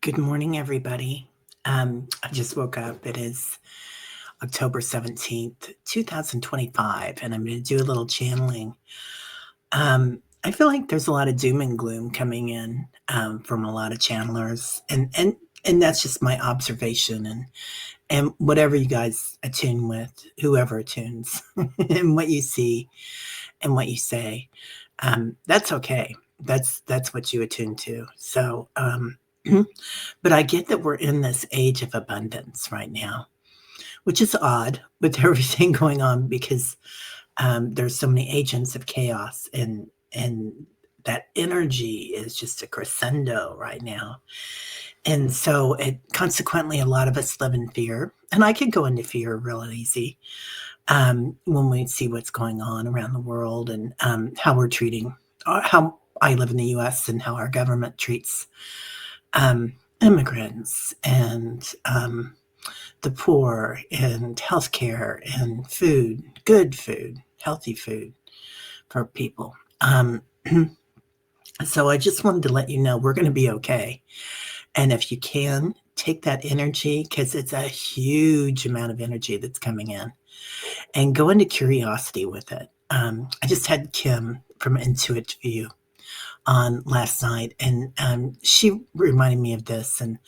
Good morning, everybody. I just woke up. It is October 17th, 2025, and I'm going to do a little channeling. I feel like there's a lot of doom and gloom coming in from a lot of channelers, and that's just my observation. And whatever you guys attune with, whoever attunes, and what you see and what you say, that's okay. That's what you attune to. So. But I get that we're in this age of abundance right now, which is odd with everything going on because there's so many agents of chaos and that energy is just a crescendo right now. And so consequently, a lot of us live in fear. And I could go into fear real easy when we see what's going on around the world and how we're treating, how I live in the US and how our government treats immigrants and the poor and healthcare and food, good food, healthy food for people. So I just wanted to let you know we're going to be okay. And if you can, take that energy because it's a huge amount of energy that's coming in and go into curiosity with it. I just had Kim from Intuit View on last night, and she reminded me of this. And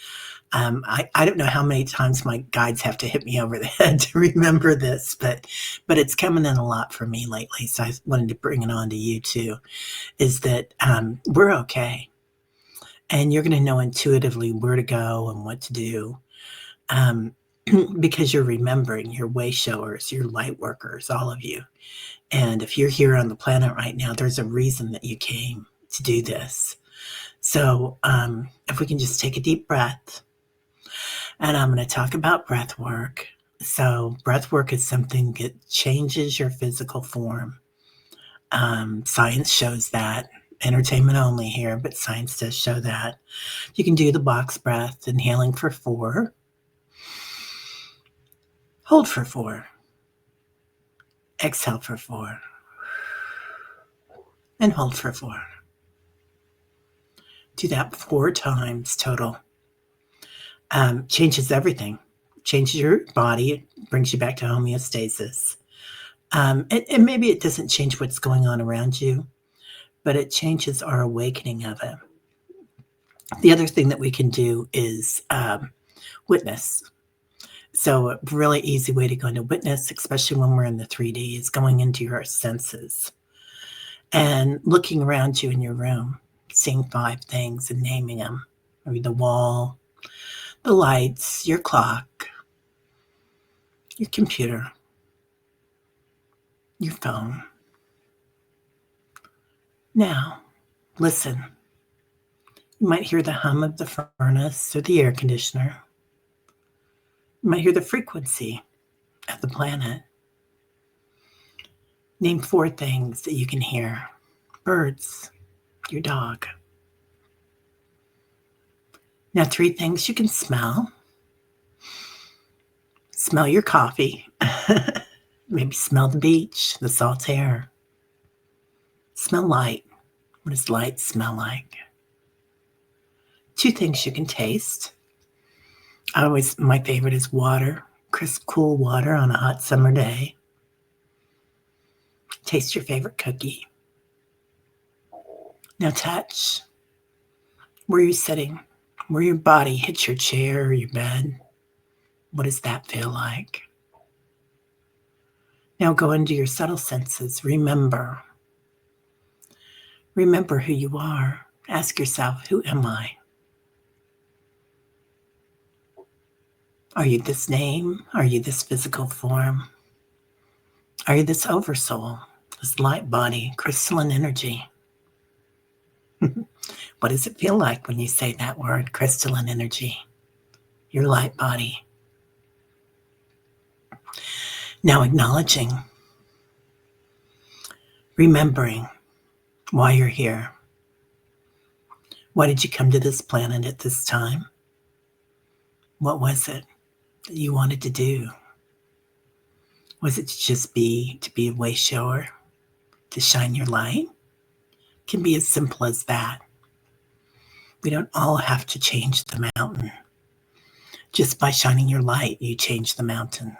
I don't know how many times my guides have to hit me over the head to remember this, but it's coming in a lot for me lately. So I wanted to bring it on to you too. Is that we're okay, and you're going to know intuitively where to go and what to do. Because you're remembering, your way showers, your light workers, all of you. And if you're here on the planet right now, there's a reason that you came to do this. So if we can just take a deep breath, and I'm going to talk about breath work. So breath work is something that changes your physical form. Science shows that. Entertainment only here, but science does show that. You can do the box breath, inhaling for 4, hold for 4, exhale for 4, and hold for 4. Do that 4 times total. Changes everything. Changes your body, brings you back to homeostasis. And maybe it doesn't change what's going on around you, but it changes our awakening of it. The other thing that we can do is witness. So a really easy way to go into witness, especially when we're in the 3D, is going into your senses and looking around you in your room, seeing 5 things and naming them. Maybe the wall, the lights, your clock, your computer, your phone. Now, listen. You might hear the hum of the furnace or the air conditioner. You might hear the frequency of the planet. Name 4 things that you can hear. Birds, your dog. Now 3 things you can smell. Smell your coffee. Maybe smell the beach, the salt air. Smell light. What does light smell like? 2 things you can taste. My favorite is water, crisp, cool water on a hot summer day. Taste your favorite cookie. Now touch. Where you're sitting, where your body hits your chair or your bed. What does that feel like? Now go into your subtle senses. Remember. Remember who you are. Ask yourself, who am I? Are you this name? Are you this physical form? Are you this oversoul, this light body, crystalline energy? What does it feel like when you say that word, crystalline energy? Your light body. Now acknowledging, remembering why you're here. Why did you come to this planet at this time? What was it that you wanted to do? Was it to be a way shower, to shine your light? It can be as simple as that. We don't all have to change the mountain. Just by shining your light, you change the mountain.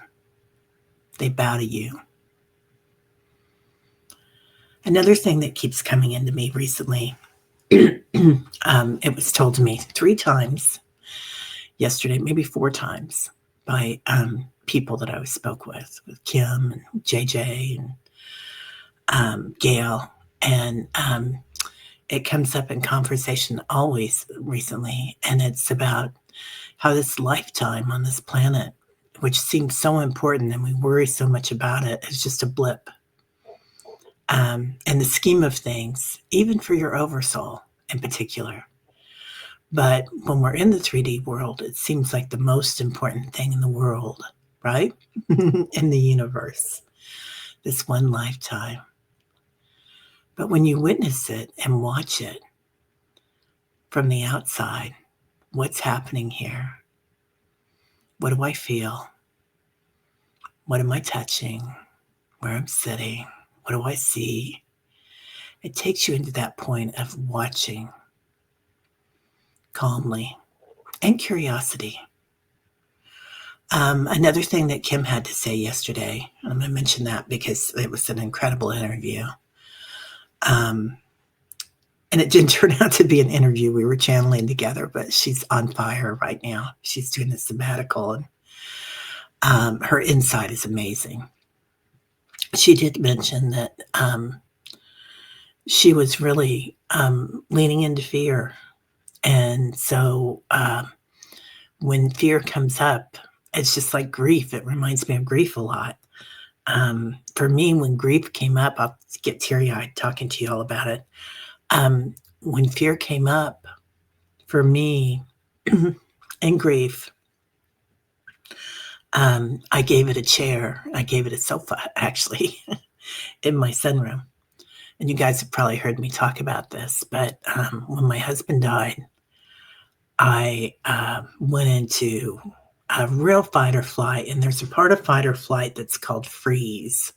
They bow to you. Another thing that keeps coming into me recently, it was told to me 3 times yesterday, maybe 4 times, by people that I spoke with Kim and JJ and Gail. And it comes up in conversation always recently. And it's about how this lifetime on this planet, which seems so important and we worry so much about it, is just a blip. In the scheme of things, even for your oversoul in particular. But when we're in the 3D world, it seems like the most important thing in the world, right? In the universe, this one lifetime. But when you witness it and watch it from the outside, what's happening here? What do I feel? What am I touching? Where I'm sitting? What do I see? It takes you into that point of watching calmly and curiosity. Another thing that Kim had to say yesterday, and I'm going to mention that because it was an incredible interview. And it didn't turn out to be an interview. We were channeling together, but she's on fire right now. She's doing a sabbatical, and her insight is amazing. She did mention that she was really leaning into fear. And so when fear comes up, it's just like grief. It reminds me of grief a lot. For me, when grief came up, I'll get teary-eyed talking to you all about it. When fear came up for me in grief, I gave it a chair. I gave it a sofa, actually, in my sunroom. And you guys have probably heard me talk about this, but when my husband died, I went into a real fight or flight, and there's a part of fight or flight that's called freeze,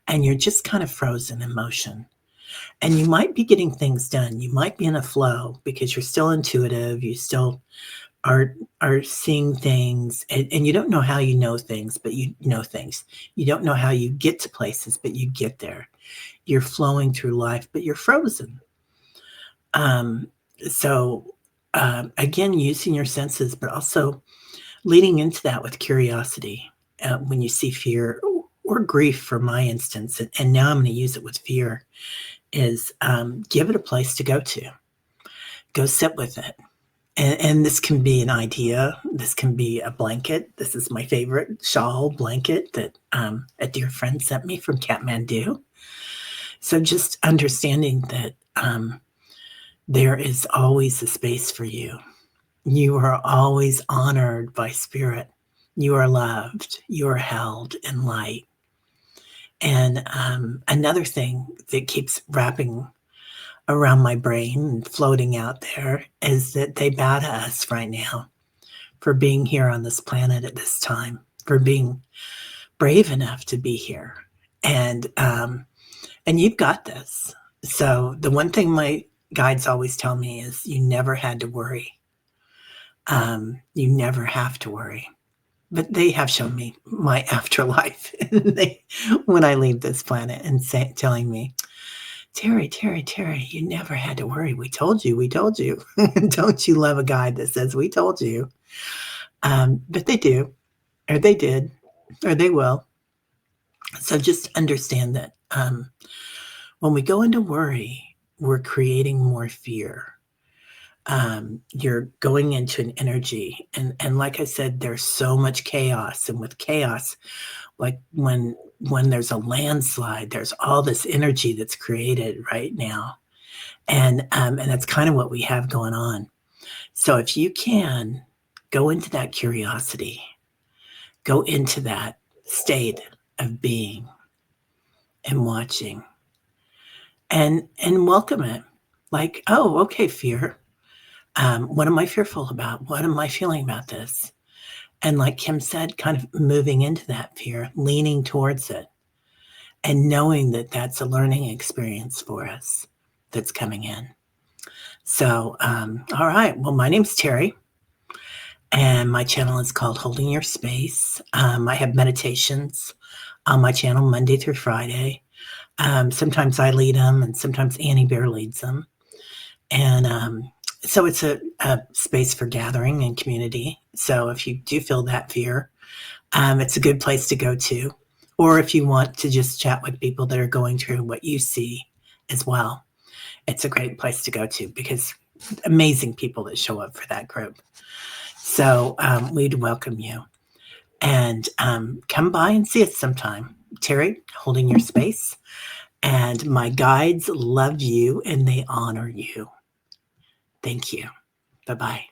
and you're just kind of frozen in motion. And you might be getting things done. You might be in a flow because you're still intuitive. You still are seeing things, and you don't know how you know things, but you know things. You don't know how you get to places, but you get there. You're flowing through life, but you're frozen. Again, using your senses, but also leading into that with curiosity. When you see fear or grief, for my instance, and now I'm going to use it with fear, is give it a place to go to. Go sit with it. And this can be an idea. This can be a blanket. This is my favorite shawl blanket that a dear friend sent me from Kathmandu. So just understanding that there is always a space for you. You are always honored by spirit. You are loved. You are held in light. And another thing that keeps wrapping around my brain and floating out there is that they bow to us right now for being here on this planet at this time, for being brave enough to be here. And you've got this. So the one thing my guides always tell me is you never had to worry. You never have to worry. But they have shown me my afterlife when I leave this planet and telling me, Teri, you never had to worry. We told you. Don't you love a guide that says we told you? But they do, or they did, or they will. So just understand that when we go into worry, we're creating more fear. You're going into an energy, and like I said, there's so much chaos, and with chaos, like when there's a landslide, there's all this energy that's created right now, and that's kind of what we have going on. So if you can go into that curiosity, go into that state of being and watching, and welcome it, like, oh, okay, fear. What am I fearful about? What am I feeling about this? And like Kim said, kind of moving into that fear, leaning towards it, and knowing that that's a learning experience for us that's coming in. So, all right. Well, my name's Teri, and my channel is called Holding Your Space. I have meditations on my channel Monday through Friday. Sometimes I lead them, and sometimes Annie Bear leads them. And so it's a space for gathering and community. So if you do feel that fear, it's a good place to go to. Or if you want to just chat with people that are going through what you see as well, it's a great place to go to because amazing people that show up for that group. So we'd welcome you. And come by and see us sometime. Teri, Holding Your Space. And my guides love you and they honor you. Thank you. Bye-bye.